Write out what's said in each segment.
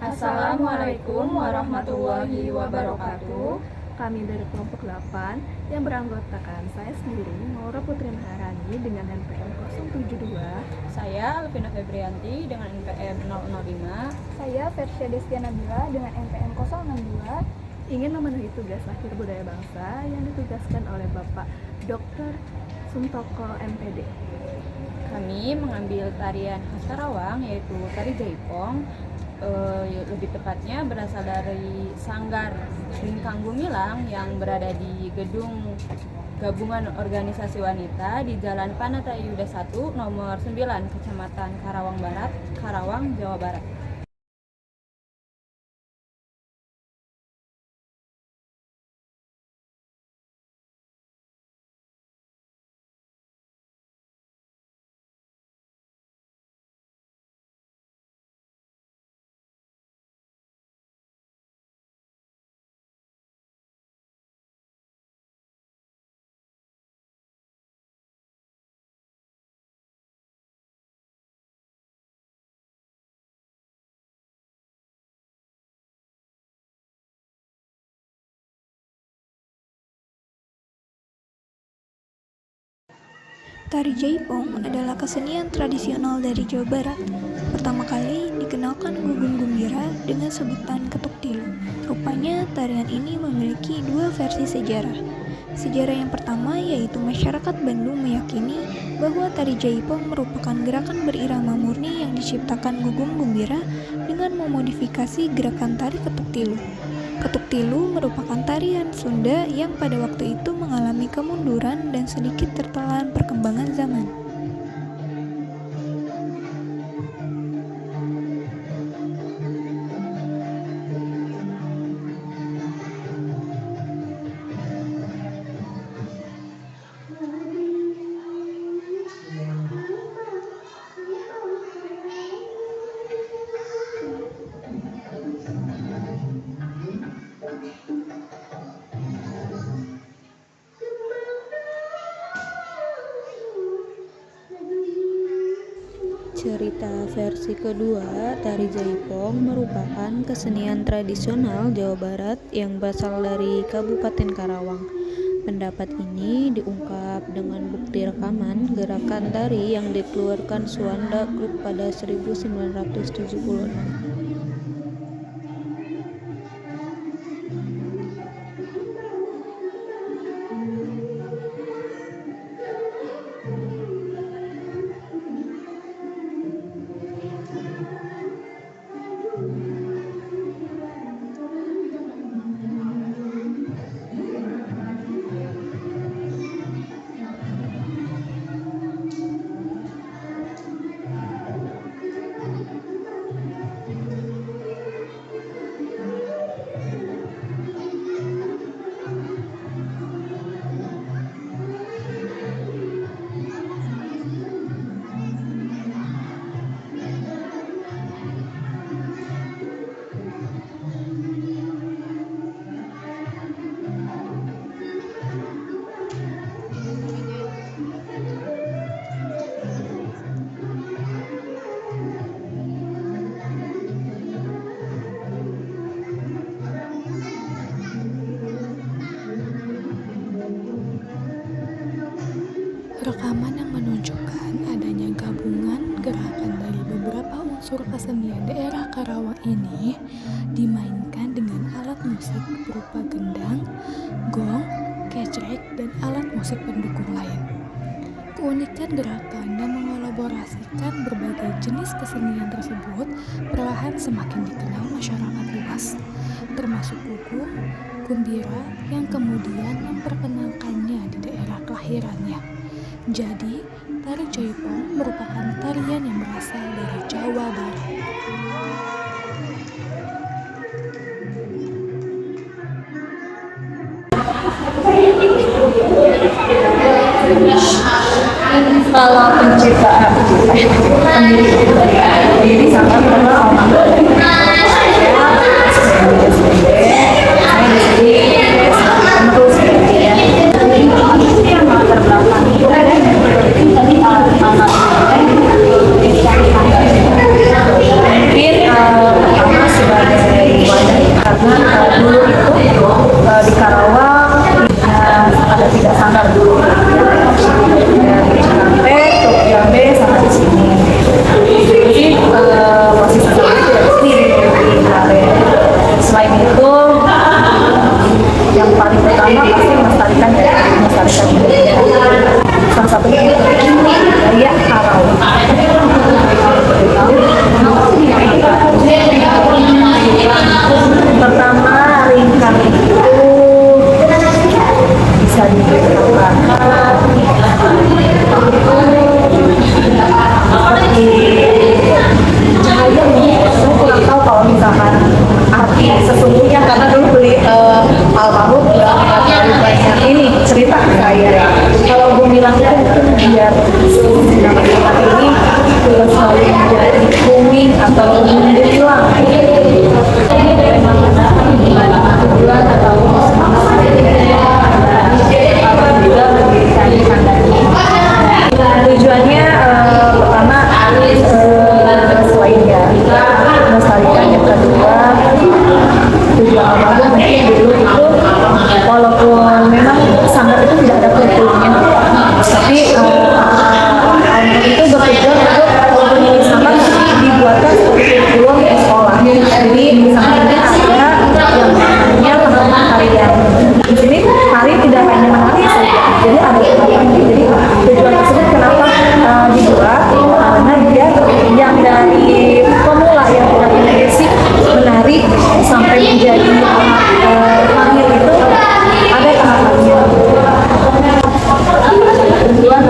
Assalamualaikum warahmatullahi wabarakatuh. Kami dari kelompok 8 yang beranggotakan saya sendiri, Maura Putri Maharani dengan NPM 072. Saya Alvina Febrianti dengan NPM 005. Saya Versya Destiana Bila dengan NPM 062. Ingin memenuhi tugas akhir budaya bangsa yang ditugaskan oleh Bapak Dr. Suntoko MPD. Kami mengambil tarian khas Karawang yaitu tari Jaipong. Lebih tepatnya berasal dari Sanggar Lingkang Gumilang yang berada di gedung Gabungan Organisasi Wanita di Jalan Panatayuda 1 nomor 9 Kecamatan Karawang Barat, Karawang, Jawa Barat. Tari Jaipong adalah kesenian tradisional dari Jawa Barat. Pertama kali dikenalkan Gugum Gumbira dengan sebutan ketuk tilu. Rupanya tarian ini memiliki dua versi sejarah. Sejarah yang pertama yaitu masyarakat Bandung meyakini bahwa tari Jaipong merupakan gerakan berirama murni yang diciptakan Gugum Gumbira dengan memodifikasi gerakan tari ketuk tilu. Ketuk tilu merupakan tarian Sunda yang pada waktu itu mengalami kemunduran dan sedikit tertelan perkembangan zaman. Cerita versi kedua, tari Jaipong merupakan kesenian tradisional Jawa Barat yang berasal dari Kabupaten Karawang. Pendapat ini diungkap dengan bukti rekaman gerakan tari yang dikeluarkan Suanda Group pada 1976. Rekaman yang menunjukkan adanya gabungan gerakan dari beberapa unsur kesenian daerah Karawang ini dimainkan dengan alat musik berupa gendang, gong, kecrek, dan alat musik pendukung lain. Keunikan gerakan dan mengelaborasikan berbagai jenis kesenian tersebut perlahan semakin dikenal masyarakat luas, termasuk Gugum Gumbira yang kemudian memperkenalkannya di daerah kelahirannya. Jadi, tari Jaipong merupakan tarian yang berasal dari Jawa Barat. Kalau penciptaan diri sangat kenal mungkin pertama sebagai atau mundur hilang. Tujuan atau juga mendirikan sanggar ini. Tujuannya pertama selain ya melestarikan, yang kedua tujuan utama mungkin dulu itu walaupun memang sanggar itu tidak ada kurikulumnya, tapi itu bertujuan untuk walaupun ini sanggar dibuatkan seperti kurikulum di sekolah. Jadi di sanggar ini ada yang namanya pengembangan tarian. Di sini tari tidak hanya menari saja, jadi ada pengembangan. Jadi tujuan tersebut kenapa dibuat, karena dia yang dari pemula yang tidak punya basic menari sampai menjadi mahir itu ada tahapannya. Tujuan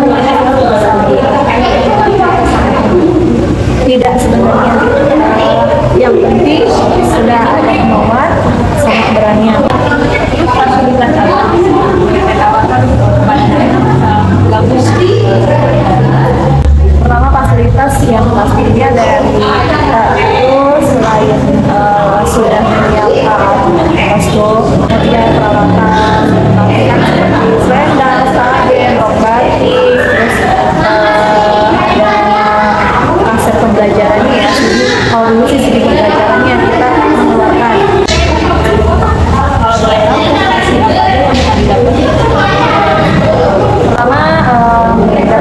tidak sebenarnya yang penting sudah ada kemauan sama keberanian. Fasilitas pertama fasilitas yang pastinya dari itu selain sudah menyiapkan kostum, kemudian peralatan seperti selendang, sarden, rok batik, terus ada aset pembelajarannya ya. Kalau dulu sih sedikit pembelajarannya kita mengeluarkan. Pertama kita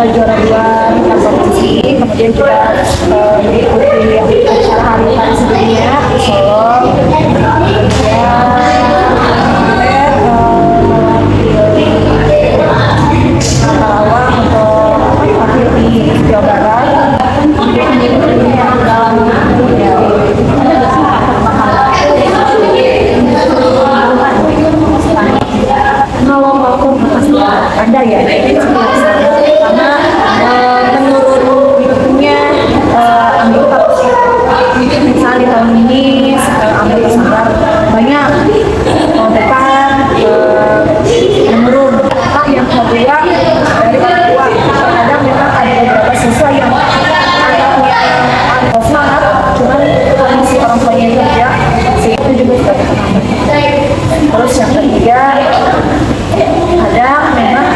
juara 2 kompetisi, kemudian kita mengikuti acara hari-hari sebelumnya di Solo, Karawang untuk wakil di Jawa Barat. Kalau mau pasti ada ya, karena menurut bentuknya anggota misalnya di tahun ini anggota sanggar banyak, tahun depan menurun. Yang kedua dari orang tua, kadang memang ada beberapa siswa yang anaknya semangat, cuman kondisi orang tuanya kerja, itu juga sudah terhambat. Terus yang ketiga ada memang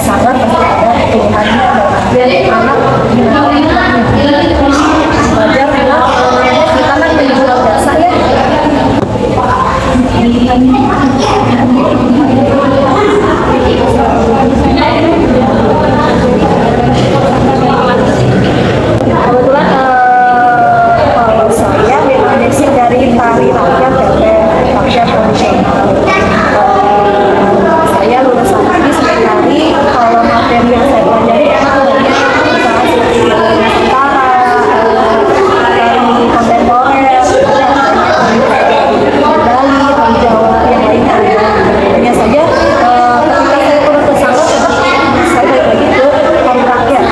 sangat pasti ada keluhannya dan anak belajar memang kita kan menjual jasa ya. Kebetulan kalau saya memang basic dari tari rakyat rakyat tradisional. Saya lulusan ini sebagai tari. Kalau materi yang saya pelajari misalnya seperti Nusantara, tari kontemporer, Bali, tari Jawa, yang lainnya ada. Hanya saja ketika saya turun ke sana, saya balik lagi ke tari rakyat.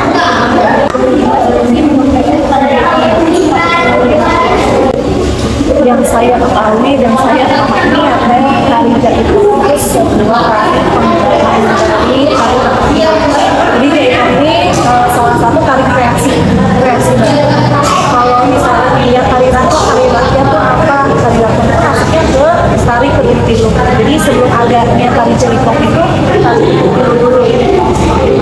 Yang saya ketahui dan saya pahami adalah tari Jaipong itu sebuah tari pemberdayaan dari tari rakyat. Jadi Jaipong ini salah satu tari kreasi. Kalau misalnya lihat tari rakyat itu apa? Tari rakyat itu masuknya ke tari kedung tilung. Jadi sebelum adanya tari Jaipong itu tari kedung tilung dulu.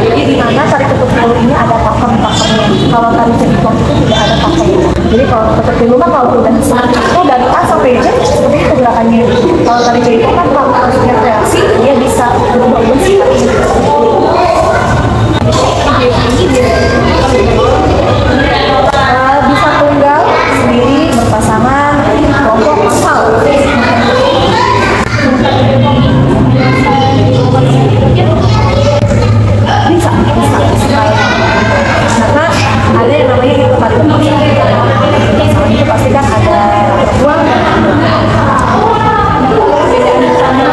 Jadi di mana tari kedung tilung ini ada pakem-pakemnya. Kalau tari Jaipong itu tidak ada pakemnya. Jadi kalau kedung tilung mah kalau udah itu dari A sampai Z seperti itu gerakannya. Kalau tari Jaipong kan kalau masuknya kreasi dia bisa berubah-ubah sifatnya. Bisa tunggal sendiri, berpasangan, kelompok, asal. Bisa. Karena ada yang namanya itu tari berpasangan itu pasti kan ada perempuan. Bedaan utama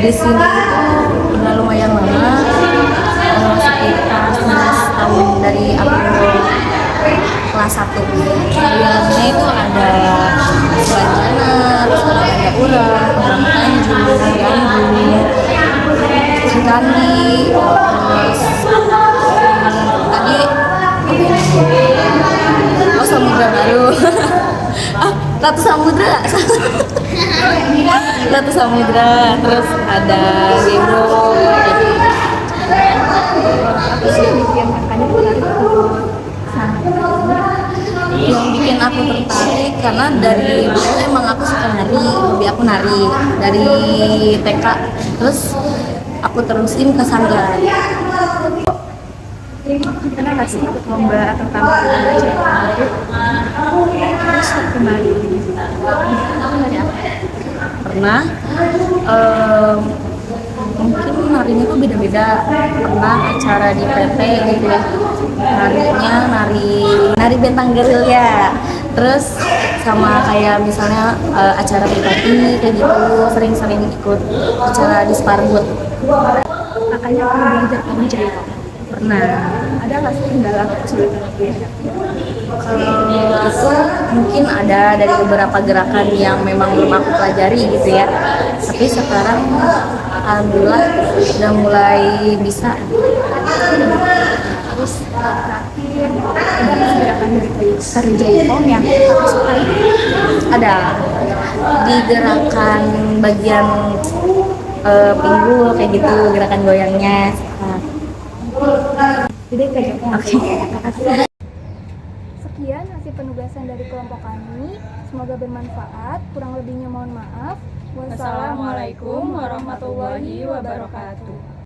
di sini itu udah lumayan lama, sekitar 11 tahun dari aku kelas 1. Kegiatannya itu ada Selanjana, terus ada Urah, Orang Tanjung, Gambung, Cikandi, terus tadi Samudra Baru. Ratu Samudra. Ratu Samudra, terus ada Gebro. Apa sih yang bikin kakaknya tertarik untuk Yang bikin aku tertarik karena dari dulu emang aku suka nari, hobi aku nari dari TK, terus aku terusin ke sanggar. pernah nggak sih ikut lomba atau tampil belajar nari? Terus kembali Pernah, mungkin narinya tuh beda-beda. Pernah acara di PT gitu ya, narinya nari bentang gerilya, terus sama kayak misalnya acara pribadi kayak gitu, sering-sering ikut acara di Sparbud. kakaknya pernah belajar tari jaipong? Pernah. Ada nggak sih kendala atau kesulitan yang dihadapi? Kalau itu mungkin ada dari beberapa gerakan yang memang belum aku pelajari gitu ya, tapi sekarang alhamdulillah udah mulai bisa. Terus terakhir ada nggak sih gerakan dari tari jaipong yang kakak sukai? Ada di gerakan bagian pinggul kayak gitu, gerakan goyangnya. Jadi kayak jaipong. Oke. Sekian hasil penugasan dari kelompok kami. Semoga bermanfaat. Kurang lebihnya mohon maaf. Wassalamualaikum warahmatullahi wabarakatuh.